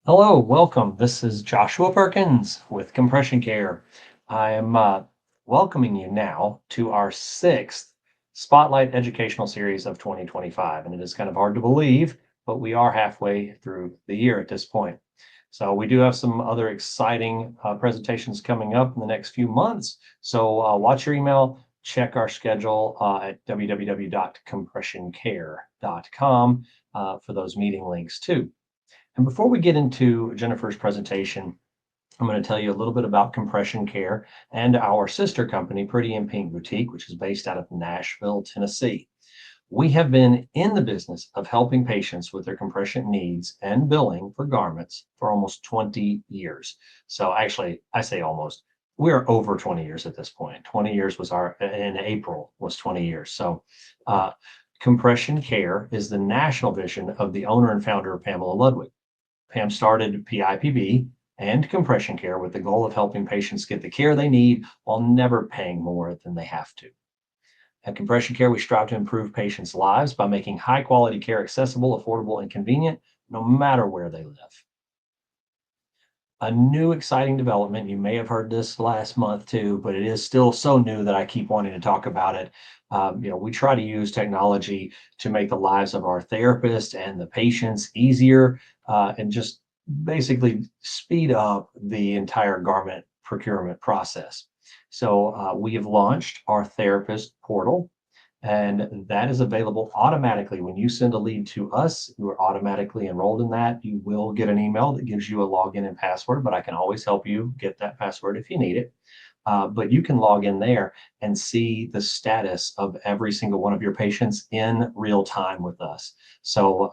Hello, welcome. This is Joshua Perkins with Compression Care. I am welcoming you now to our sixth Spotlight Educational Series of 2025. And it is kind of hard to believe, but we are halfway through the year at this point. So we do have some other exciting presentations coming up in the next few months. So watch your email, check our schedule at www.compressioncare.com for those meeting links too. And before we get into Jennifer's presentation, I'm going to tell you a little bit about Compression Care and our sister company, Pretty in Pink Boutique, which is based out of Nashville, Tennessee. We have been in the business of helping patients with their compression needs and billing for garments for almost 20 years. So actually, I say almost, we're over 20 years at this point. 20 years was in April was 20 years. So Compression Care is the national vision of the owner and founder, Pamela Ludwig. Pam started PIPB and Compression Care with the goal of helping patients get the care they need while never paying more than they have to. At Compression Care, we strive to improve patients' lives by making high quality care accessible, affordable, and convenient, no matter where they live. A new exciting development, you may have heard this last month too, but it is still so new that I keep wanting to talk about it. We try to use technology to make the lives of our therapists and the patients easier and just basically speed up the entire garment procurement process. So we have launched our therapist portal, and that is available automatically. When you send a lead to us, you are automatically enrolled in that. You will get an email that gives you a login and password, but I can always help you get that password if you need it. But you can log in there and see the status of every single one of your patients in real time with us. So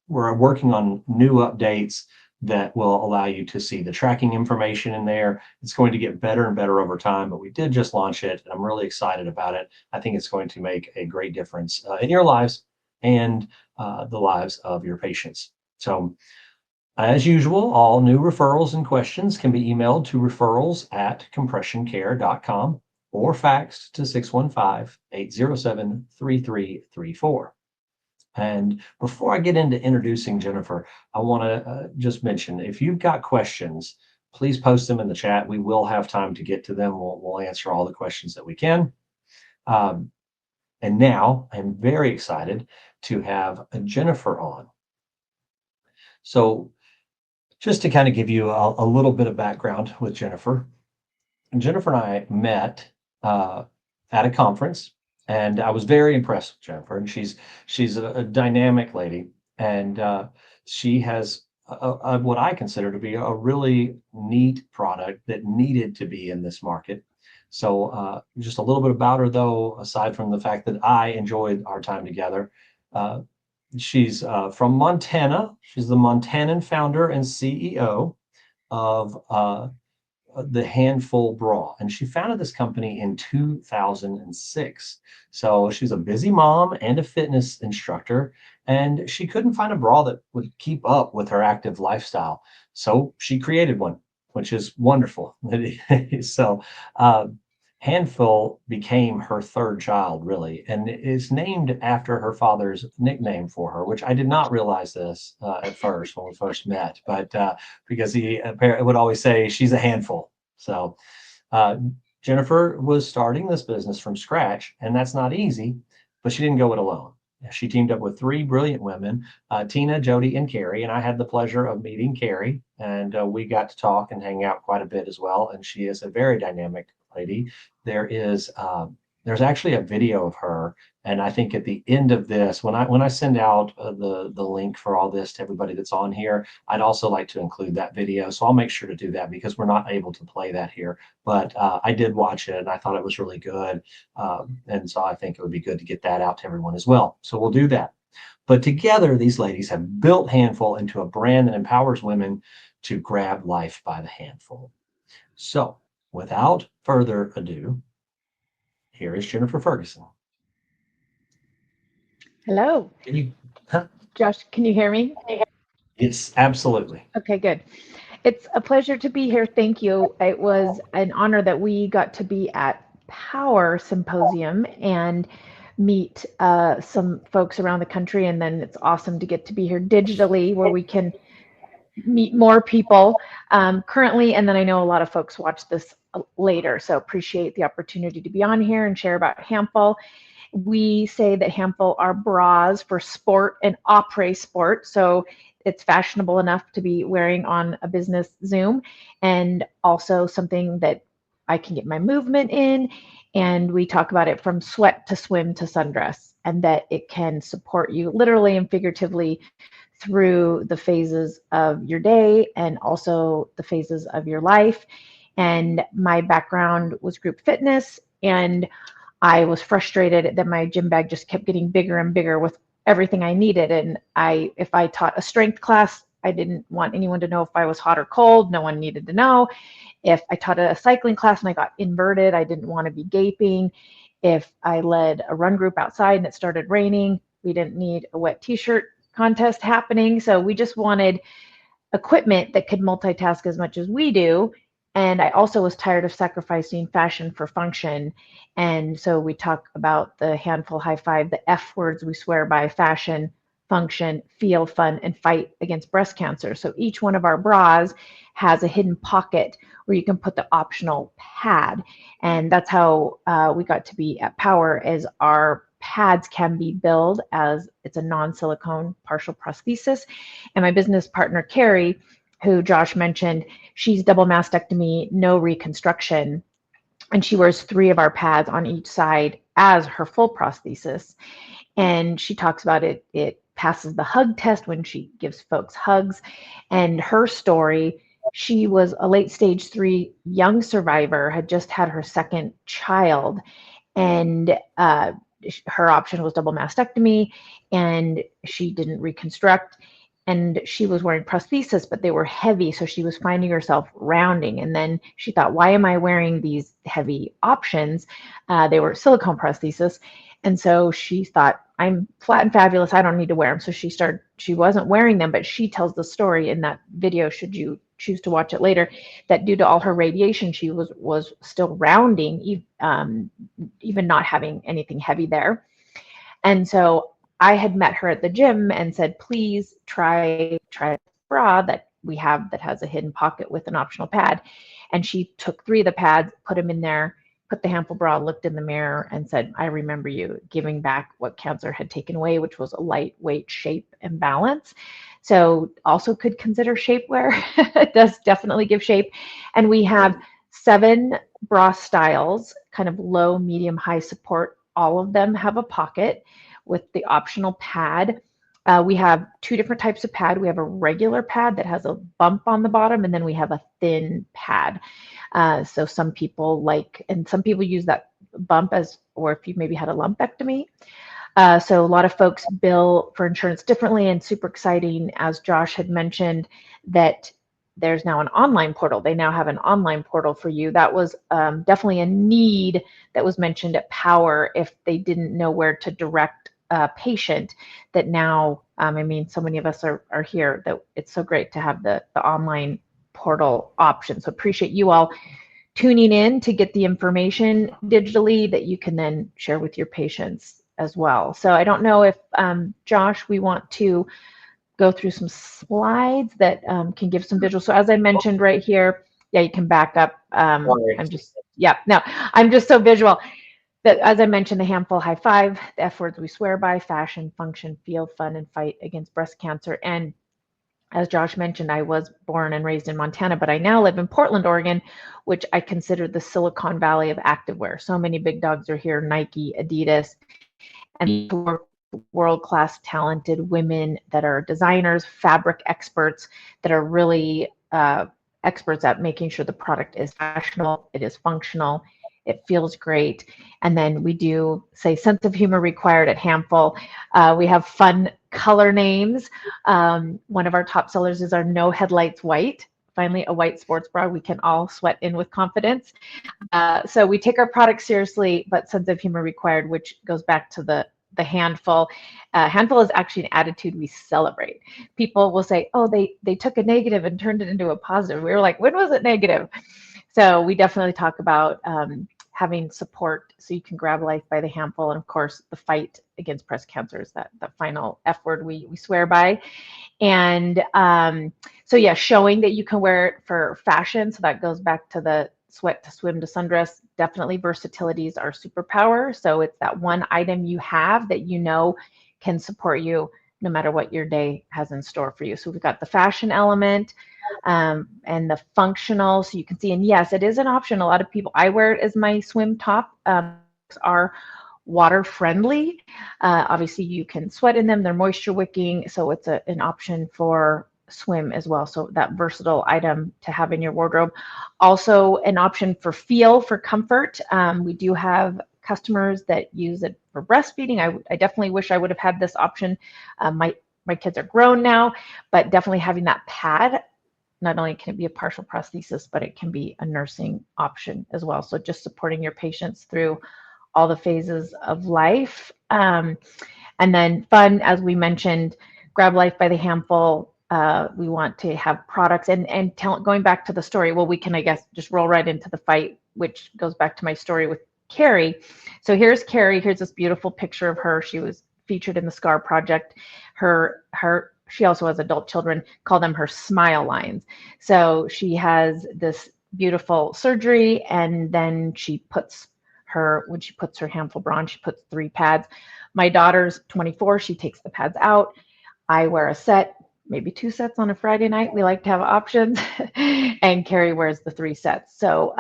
we're working on new updates that will allow you to see the tracking information in there. It's going to get better and better over time, but we did just launch it, and I'm really excited about it. I think it's going to make a great difference in your lives and the lives of your patients. So, as usual, all new referrals and questions can be emailed to referrals@compressioncare.com or faxed to 615-807-3334. And before I get into introducing Jennifer, I want to just mention, if you've got questions, please post them in the chat. We will have time to get to them. We'll answer all the questions that we can. And now I'm very excited to have Jennifer on. So just to kind of give you a little bit of background with Jennifer, Jennifer and I met at a conference, and I was very impressed with Jennifer. And she's a dynamic lady, and she has what I consider to be a really neat product that needed to be in this market. So just a little bit about her, though, aside from the fact that I enjoyed our time together. She's from Montana. She's the Montanan founder and CEO of the Handful Bra, and she founded this company in 2006. So she's a busy mom and a fitness instructor, and she couldn't find a bra that would keep up with her active lifestyle. So she created one, which is wonderful. So Handful became her third child, really, and is named after her father's nickname for her, which I did not realize this at first when we first met, but because he apparently would always say she's a handful. So uh, Jennifer was starting this business from scratch, and that's not easy, but she didn't go it alone. She teamed up with three brilliant women, Tina, Jody, and Carrie, and I had the pleasure of meeting Carrie, and we got to talk and hang out quite a bit as well. And she is a very dynamic lady. There's actually a video of her, and I think at the end of this, when I send out the link for all this to everybody that's on here, I'd also like to include that video. So I'll make sure to do that because we're not able to play that here. But I did watch it, and I thought it was really good, and so I think it would be good to get that out to everyone as well. So we'll do that. But together, these ladies have built Handful into a brand that empowers women to grab life by the handful. So, without further ado, here is Jennifer Ferguson. Hello, Can you? Huh? Josh. Can you hear me? Yes, absolutely. Okay, good. It's a pleasure to be here. Thank you. It was an honor that we got to be at Power Symposium and meet some folks around the country. And then it's awesome to get to be here digitally where we can meet more people currently. And then I know a lot of folks watch this later. So appreciate the opportunity to be on here and share about Hamful. We say that Hamful are bras for sport and après sport. So it's fashionable enough to be wearing on a business Zoom, and also something that I can get my movement in. And we talk about it from sweat to swim to sundress, and that it can support you literally and figuratively through the phases of your day and also the phases of your life. And my background was group fitness, and I was frustrated that my gym bag just kept getting bigger and bigger with everything I needed. And if I taught a strength class, I didn't want anyone to know if I was hot or cold. No one needed to know. If I taught a cycling class and I got inverted, I didn't want to be gaping. If I led a run group outside and it started raining, we didn't need a wet t-shirt contest happening. So we just wanted equipment that could multitask as much as we do. And I also was tired of sacrificing fashion for function. And so we talk about the handful high five, the F words we swear by: fashion, function, feel, fun, and fight against breast cancer. So each one of our bras has a hidden pocket where you can put the optional pad. And that's how we got to be at Power, as our pads can be billed as it's a non-silicone partial prosthesis. And my business partner, Carrie, who Josh mentioned, she's double mastectomy, no reconstruction. And she wears 3 of our pads on each side as her full prosthesis. And she talks about it. It passes the hug test when she gives folks hugs. And her story, she was a late stage 3 young survivor, had just had her second child. And her option was double mastectomy, and she didn't reconstruct. And she was wearing prosthesis, but they were heavy. So she was finding herself rounding. And then she thought, why am I wearing these heavy options? They were silicone prosthesis. And so she thought, I'm flat and fabulous. I don't need to wear them. So she wasn't wearing them, but she tells the story in that video, should you choose to watch it later, that due to all her radiation, she was still rounding, even not having anything heavy there. And so I had met her at the gym and said, please try a bra that we have that has a hidden pocket with an optional pad. And she took 3 of the pads, put them in there, put the Hamful bra, looked in the mirror and said, I remember you, giving back what cancer had taken away, which was a lightweight shape and balance. So also could consider shapewear. It does definitely give shape. And we have 7 bra styles, kind of low, medium, high support. All of them have a pocket with the optional pad. We have 2 different types of pad. We have a regular pad that has a bump on the bottom, and then we have a thin pad. So some people and some people use that bump as, or if you maybe had a lumpectomy. So a lot of folks bill for insurance differently, and super exciting, as Josh had mentioned, that there's now an online portal. They now have an online portal for you. That was definitely a need that was mentioned at Power if they didn't know where to direct a patient. That now, I mean, so many of us are here, that it's so great to have the online portal option. So appreciate you all tuning in to get the information digitally that you can then share with your patients as well. So I don't know if, Josh, we want to go through some slides that can give some visuals. So as I mentioned right here, yeah, you can back up. I'm just so visual that, as I mentioned, the Hamful high five, the F words we swear by: fashion, function, feel, fun, and fight against breast cancer. And as Josh mentioned, I was born and raised in Montana, but I now live in Portland, Oregon, which I consider the Silicon Valley of activewear. So many big dogs are here: Nike, Adidas, and world-class talented women that are designers, fabric experts, that are really experts at making sure the product is fashionable, it is functional, it feels great. And then we do say sense of humor required at Hamful. We have fun color names. One of our top sellers is our No Headlights White. Finally, a white sports bra we can all sweat in with confidence. So we take our products seriously, but sense of humor required, which goes back to the handful. Handful is actually an attitude we celebrate. People will say, oh, they took a negative and turned it into a positive. We were like, when was it negative? So we definitely talk about having support so you can grab life by the handful. And of course, the fight against breast cancer is that final F word we swear by. And So yeah, showing that you can wear it for fashion. So that goes back to the sweat to swim to sundress. Definitely versatility is our superpower. So it's that one item you have that you know can support you no matter what your day has in store for you. So we've got the fashion element, and the functional. So you can see, and yes, it is an option. A lot of people, I wear it as my swim top. Are water friendly. Obviously, you can sweat in them. They're moisture wicking, so it's an option for swim as well. So that versatile item to have in your wardrobe. Also, an option for feel, for comfort. We do have customers that use it for breastfeeding. I definitely wish I would have had this option. My kids are grown now, but definitely having that pad, not only can it be a partial prosthesis, but it can be a nursing option as well. So just supporting your patients through all the phases of life. And then fun, as we mentioned, grab life by the handful. We want to have products going back to the story. Well, we can, I guess, just roll right into the fight, which goes back to my story with Carrie. So here's Carrie. Here's this beautiful picture of her. She was featured in the Scar Project. She also has adult children, call them her smile lines. So she has this beautiful surgery, and then when she puts her handful bra on, she puts 3 pads. My daughter's 24. She takes the pads out. I wear a set, maybe 2 sets on a Friday night. We like to have options. And Carrie wears the 3 sets. So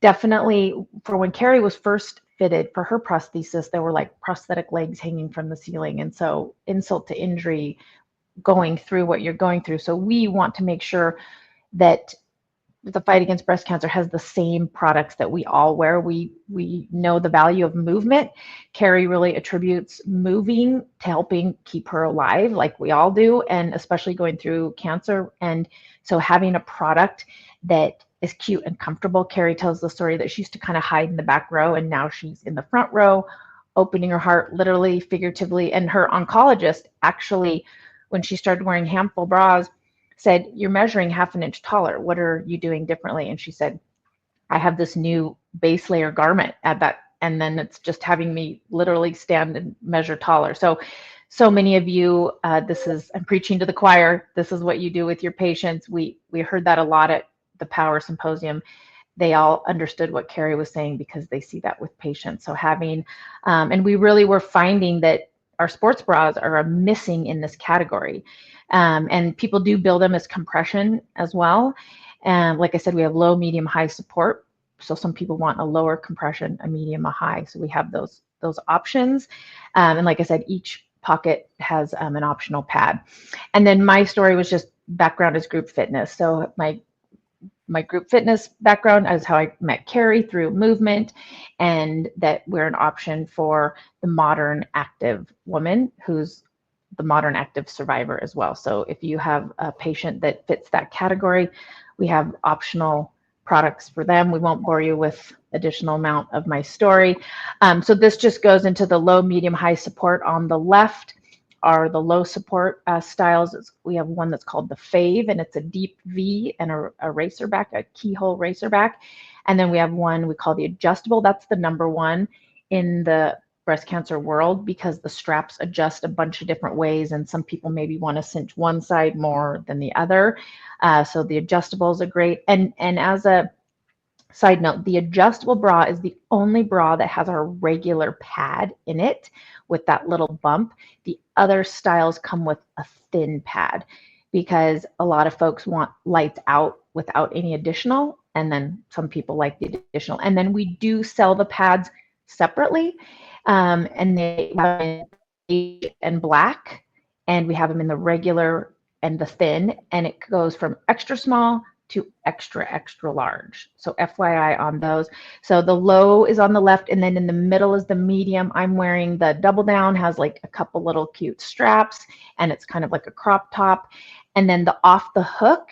definitely for when Carrie was first fitted for her prosthesis, there were like prosthetic legs hanging from the ceiling. And so insult to injury going through what you're going through. So we want to make sure that the fight against breast cancer has the same products that we all wear. We know the value of movement. Carrie really attributes moving to helping keep her alive, like we all do, and especially going through cancer. And so having a product that is cute and comfortable. Carrie tells the story that she used to kind of hide in the back row, and now she's in the front row, opening her heart, literally, figuratively. And her oncologist actually, when she started wearing handful bras, said, "You're measuring half an inch taller. What are you doing differently?" And she said, "I have this new base layer garment at that, and then it's just having me literally stand and measure taller." So many of you, I'm preaching to the choir. This is what you do with your patients. We heard that a lot at the Power Symposium. They all understood what Carrie was saying because they see that with patients. So and we really were finding that our sports bras are missing in this category. And people do build them as compression as well. And like I said, we have low, medium, high support. So some people want a lower compression, a medium, a high. So we have those options. And like I said, each pocket has an optional pad. And then my story was just background is group fitness. So my group fitness background is how I met Carrie, through movement, and that we're an option for the modern active woman who's the modern active survivor as well. So if you have a patient that fits that category, we have optional products for them. We won't bore you with additional amount of my story. So this just goes into the low, medium, high support. On the left are the low support styles. We have one that's called the Fave, and it's a deep V and a racer back, a keyhole racer back. And then we have one we call the adjustable. That's the number one in the breast cancer world because the straps adjust a bunch of different ways, and some people maybe want to cinch one side more than the other. So the adjustables are great. And as a side note, the adjustable bra is the only bra that has a regular pad in it with that little bump. The other styles come with a thin pad because a lot of folks want lights out without any additional, and then some people like the additional. And then we do sell the pads separately, and they have in beige and black, and we have them in the regular and the thin, and it goes from extra small to extra, extra large. So FYI on those. So the low is on the left, and then in the middle is the medium. I'm wearing the double down, has like a couple little cute straps, and it's kind of like a crop top. And then the off the hook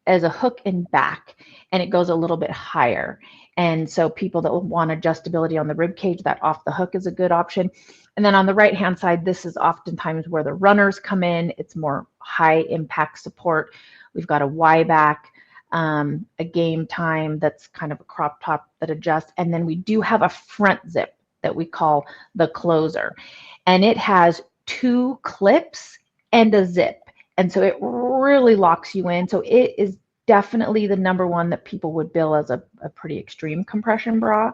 is a hook in back, and it goes a little bit higher. And so people that want adjustability on the rib cage, that off the hook is a good option. And then on the right-hand side, this is oftentimes where the runners come in. It's more high impact support. We've got a Y back, a game time that's kind of a crop top that adjusts. And then we do have a front zip that we call the closer. And it has 2 clips and a zip. And so it really locks you in. So it is definitely the number one that people would bill as a pretty extreme compression bra.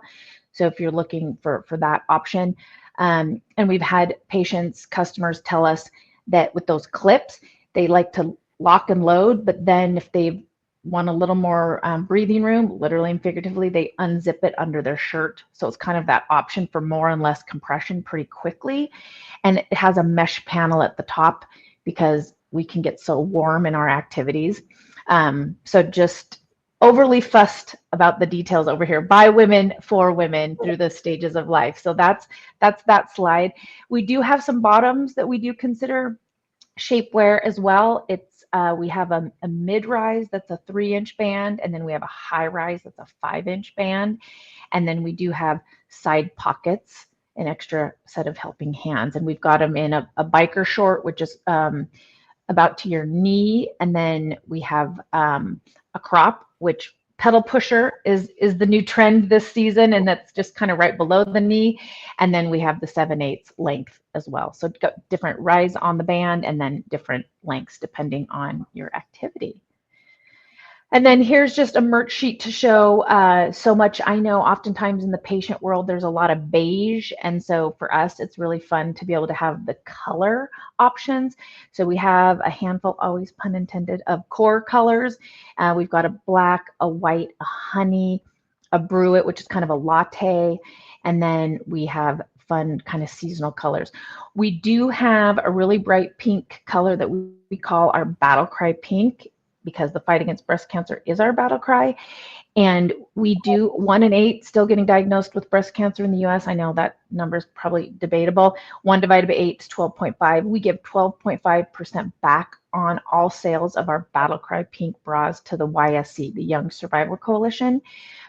So if you're looking for that option, and we've had patients, customers tell us that with those clips, they like to lock and load, but then if they want a little more breathing room, literally and figuratively, they unzip it under their shirt. So it's kind of that option for more and less compression pretty quickly. And it has a mesh panel at the top because we can get so warm in our activities. So just overly fussed about the details over here by women for women through the stages of life. So that's that slide. We do have some bottoms that we do consider shapewear as well. It's we have a mid-rise that's a 3-inch band, and then we have a high-rise that's a 5-inch band, and then we do have side pockets, an extra set of helping hands, and we've got them in a biker short, which is about to your knee, and then we have a crop, which pedal pusher is the new trend this season, and that's just kind of right below the knee. And then we have the 7/8 length as well. So got different rise on the band and then different lengths depending on your activity. And then here's just a merch sheet to show so much. I know oftentimes in the patient world, there's a lot of beige. And so for us, it's really fun to be able to have the color options. So we have a handful, always pun intended, of core colors. We've got a black, a white, a honey, a bruet, which is kind of a latte. And then we have fun kind of seasonal colors. We do have a really bright pink color that we call our battle cry pink, because the fight against breast cancer is our battle cry. And we do 1 in 8 still getting diagnosed with breast cancer in the US. I know that number is probably debatable. 1 divided by 8 is 12.5. We give 12.5% back on all sales of our battle cry pink bras to the YSC, the Young Survivor Coalition,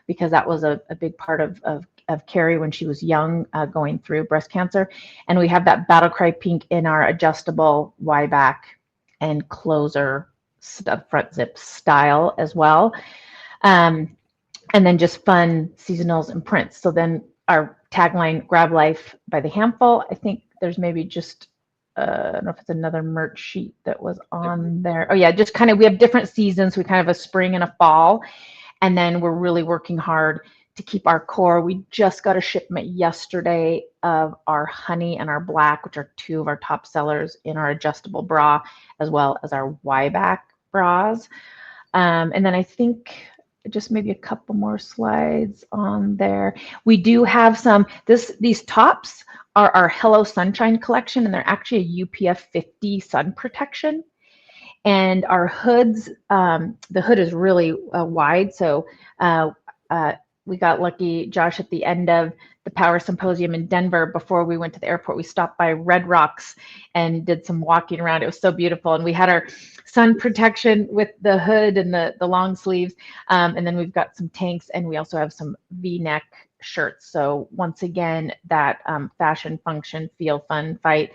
because that was a big part of Carrie when she was young, going through breast cancer. And we have that battle cry pink in our adjustable Y back and closer front zip style as well. And then just fun seasonals and prints. So then our tagline, grab life by the handful. I think there's maybe just, I don't know if it's another merch sheet that was on there. Oh yeah, just kind of, we have different seasons. We kind of have a spring and a fall. And then we're really working hard to keep our core. We just got a shipment yesterday of our honey and our black, which are 2 of our top sellers in our adjustable bra, as well as our Y back bras. And then I think just maybe a couple more slides on there. We do have some, these tops are our Hello Sunshine collection, and they're actually a UPF 50 sun protection. And our hoods, the hood is really wide. So we got lucky, Josh, at the end of the Power Symposium in Denver. Before we went to the airport, we stopped by Red Rocks and did some walking around. It was so beautiful. And we had our sun protection with the hood and the long sleeves. And then we've got some tanks, and we also have some V-neck shirts. So once again, that fashion, function, feel, fun, fight.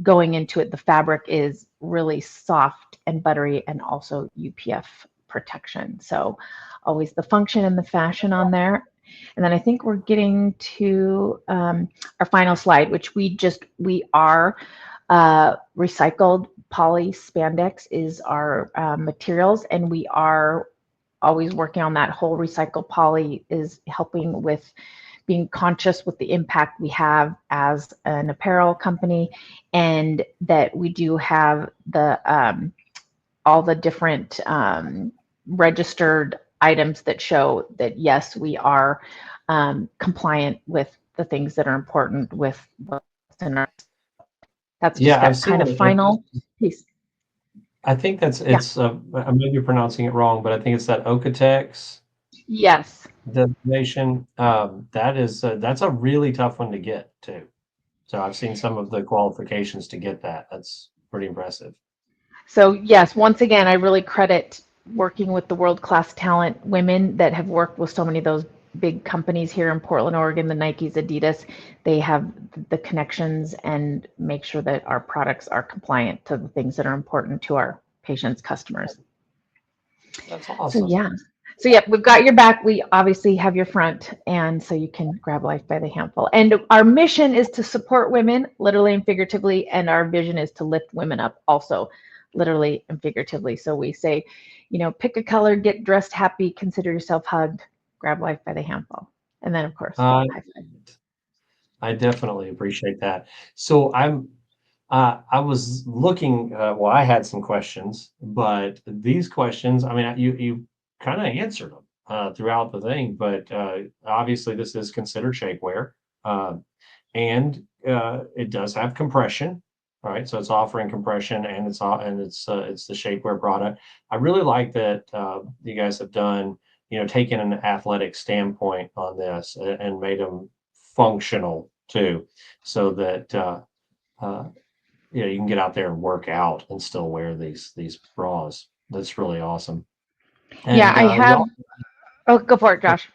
Going into it, the fabric is really soft and buttery and also UPF protection. So always the function and the fashion on there. And then I think we're getting to our final slide, which we are recycled poly spandex is our materials, and we are always working on that. Whole recycled poly is helping with being conscious with the impact we have as an apparel company, and that we do have the all the different registered items that show that yes, we are compliant with the things that are important with what's in our. That's just Yeah, I've that seen kind of final piece. I think that's Yeah. it's I may be pronouncing it wrong, but I think it's that Okotex Yes. designation. That's a really tough one to get too. So I've seen some of the qualifications to get that. That's pretty impressive. So yes, once again, I really credit working with the world-class talent women that have worked with so many of those big companies here in Portland, Oregon, the Nikes, Adidas. They have the connections and make sure that our products are compliant to the things that are important to our patients, customers. That's So awesome. yeah. So yep, we've got your back. We obviously have your front, and so you can grab life by the handful. And our mission is to support women, literally and figuratively, and our vision is to lift women up, also, literally and figuratively. So we say, pick a color, get dressed happy, consider yourself hugged, grab life by the handful, and then of course, Uh, high five. I definitely appreciate that. So I was looking, well, I had some questions, but these questions, I mean, you kind of answered them throughout the thing, but obviously this is considered shapewear, uh, and it does have compression. All right, so it's offering compression, and it's the shapewear product. I really like that you guys have done, taken an athletic standpoint on this and made them functional too, so that uh, you can get out there and work out and still wear these bras. That's really awesome. Yeah, And I have. y'all, Oh, go for it, Josh.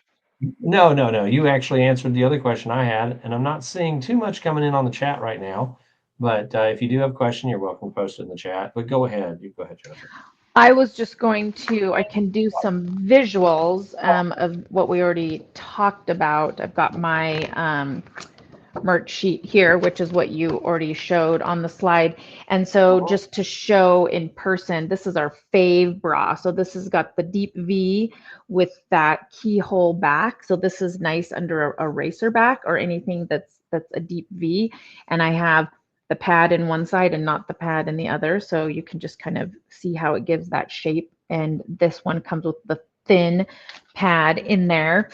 no, no, no. You actually answered the other question I had, and I'm not seeing too much coming in on the chat right now. But if you do have a question, you're welcome to post it in the chat. But go ahead. You go ahead, Jennifer. I was just going to, I can do some visuals of what we already talked about. I've got my merch sheet here, which is what you already showed on the slide. And so just to show in person, this is our fave bra. So this has got the deep V with that keyhole back. So this is nice under a racer back or anything that's a deep V. And I have the pad in one side and not the pad in the other. So you can just kind of see how it gives that shape. And this one comes with the thin pad in there.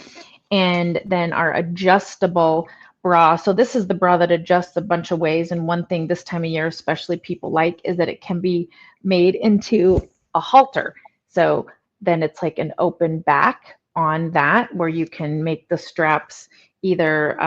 And then our adjustable bra. So this is the bra that adjusts a bunch of ways. And one thing this time of year, especially people like, is that it can be made into a halter. So then it's like an open back on that where you can make the straps either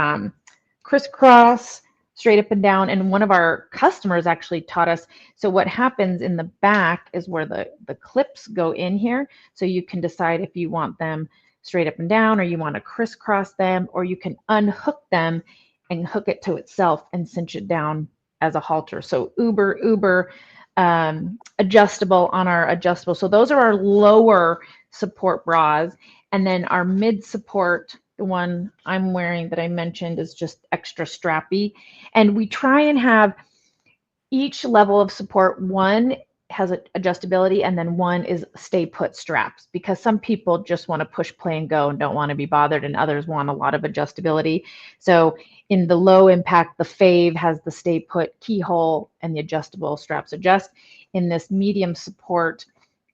crisscross, straight up and down. And one of our customers actually taught us. So what happens in the back is where the clips go in here. So you can decide if you want them straight up and down, or you want to crisscross them, or you can unhook them and hook it to itself and cinch it down as a halter. So uber adjustable on our adjustable. So those are our lower support bras. And then our mid support, the one I'm wearing that I mentioned, is just extra strappy. And we try and have each level of support, one has adjustability and then one is stay put straps, because some people just want to push play and go and don't want to be bothered, and others want a lot of adjustability. So in the low impact, the fave has the stay put keyhole and the adjustable straps adjust. In this medium support,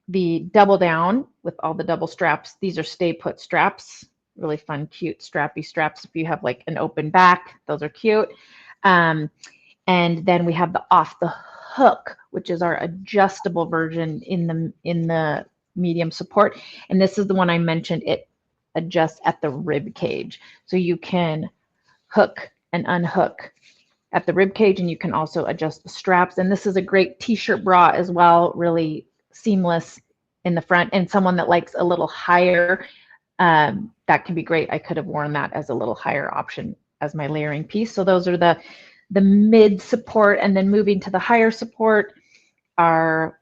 the double down with all the double straps, these are stay put straps, really fun, cute, strappy straps. If you have like an open back, those are cute. And then we have the off the hook, which is our adjustable version in the medium support. And this is the one I mentioned. It adjusts at the rib cage. So you can hook and unhook at the rib cage, and you can also adjust the straps. And this is a great t-shirt bra as well, really seamless in the front. And someone that likes a little higher, that can be great. I could have worn that as a little higher option as my layering piece. So those are the mid support. And then moving to the higher support,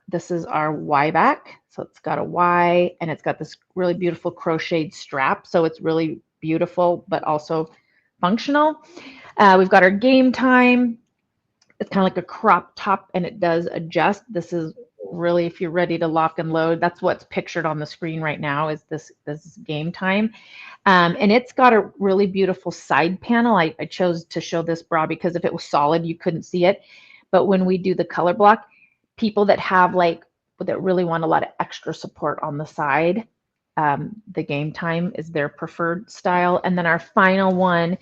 this is our Y back. So it's got a Y and it's got this really beautiful crocheted strap. So it's really beautiful, but also functional. We've got our game time. It's kind of like a crop top and it does adjust. This is really, if you're ready to lock and load, that's what's pictured on the screen right now, is this game time. And it's got a really beautiful side panel. I chose to show this bra because if it was solid, you couldn't see it. But when we do the color block, people that have that really want a lot of extra support on the side, the game time is their preferred style. And then our final one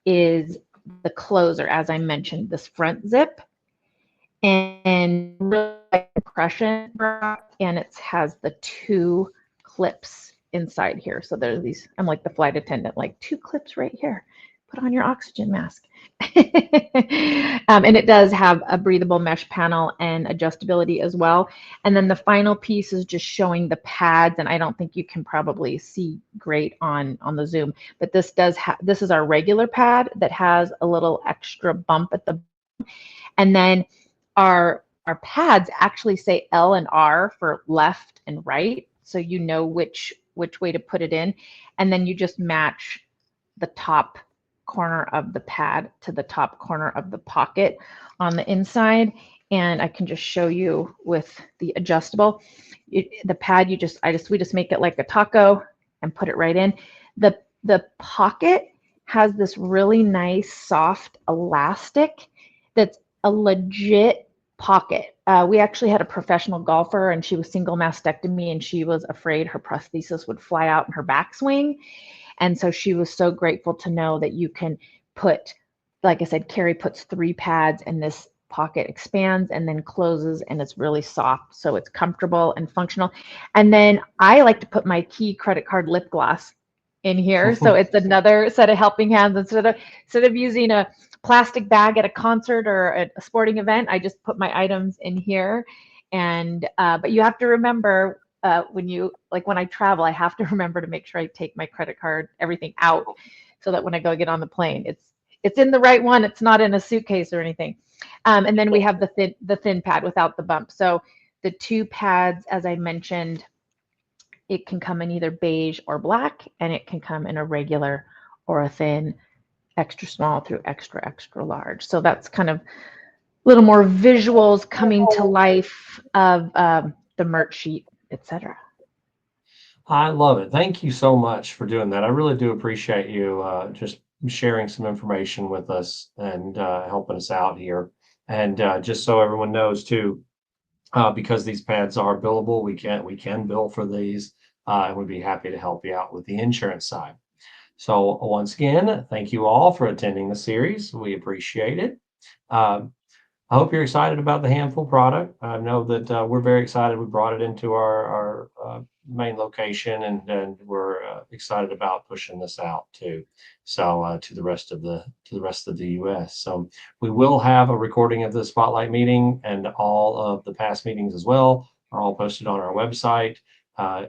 is the closer, as I mentioned, this front zip, and really compression bra, and it has the two clips inside here. So there's these, I'm like the flight attendant, like two clips right here. Put on your oxygen mask. And it does have a breathable mesh panel and adjustability as well. And then the final piece is just showing the pads. And I don't think you can probably see great on the Zoom, but this is our regular pad that has a little extra bump at the, and then our pads actually say L and R for left and right, so you know which which way to put it in. And then you just match the top corner of the pad to the top corner of the pocket on the inside. And I can just show you with the adjustable. The pad, we just make it like a taco and put it right in. The pocket has this really nice soft elastic that's a legit pocket. We actually had a professional golfer and she was single mastectomy and she was afraid her prosthesis would fly out in her backswing. And so she was so grateful to know that you can put, like I said, Carrie puts 3 pads and this pocket expands and then closes and it's really soft. So it's comfortable and functional. And then I like to put my Key credit card lip gloss in here. So it's another set of helping hands instead of using a plastic bag at a concert or a sporting event, I just put my items in here. And but you have to remember when I travel, I have to remember to make sure I take my credit card, everything out, so that when I go get on the plane, it's in the right one. It's not in a suitcase or anything. And then we have the thin pad without the bump. So the 2 pads, as I mentioned, it can come in either beige or black, and it can come in a regular or a thin, extra small through extra, extra large. So that's kind of a little more visuals coming to life of the merch sheet, etc. I love it. Thank you so much for doing that. I really do appreciate you just sharing some information with us and helping us out here. And just so everyone knows too, because these pads are billable, we can bill for these, and we'd be happy to help you out with the insurance side. So once again, thank you all for attending the series. We appreciate it. Um, I hope you're excited about the Handful product. I know that we're very excited. We brought it into our main location, and we're excited about pushing this out too. So to the rest of the U.S. So we will have a recording of the spotlight meeting, and all of the past meetings as well are all posted on our website. Uh,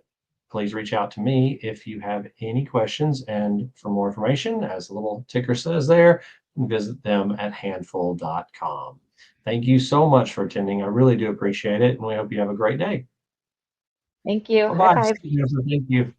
Please reach out to me if you have any questions. And for more information, as the little ticker says there, visit them at handful.com. Thank you so much for attending. I really do appreciate it. And we hope you have a great day. Thank you. High Bye-bye. five. Thank you.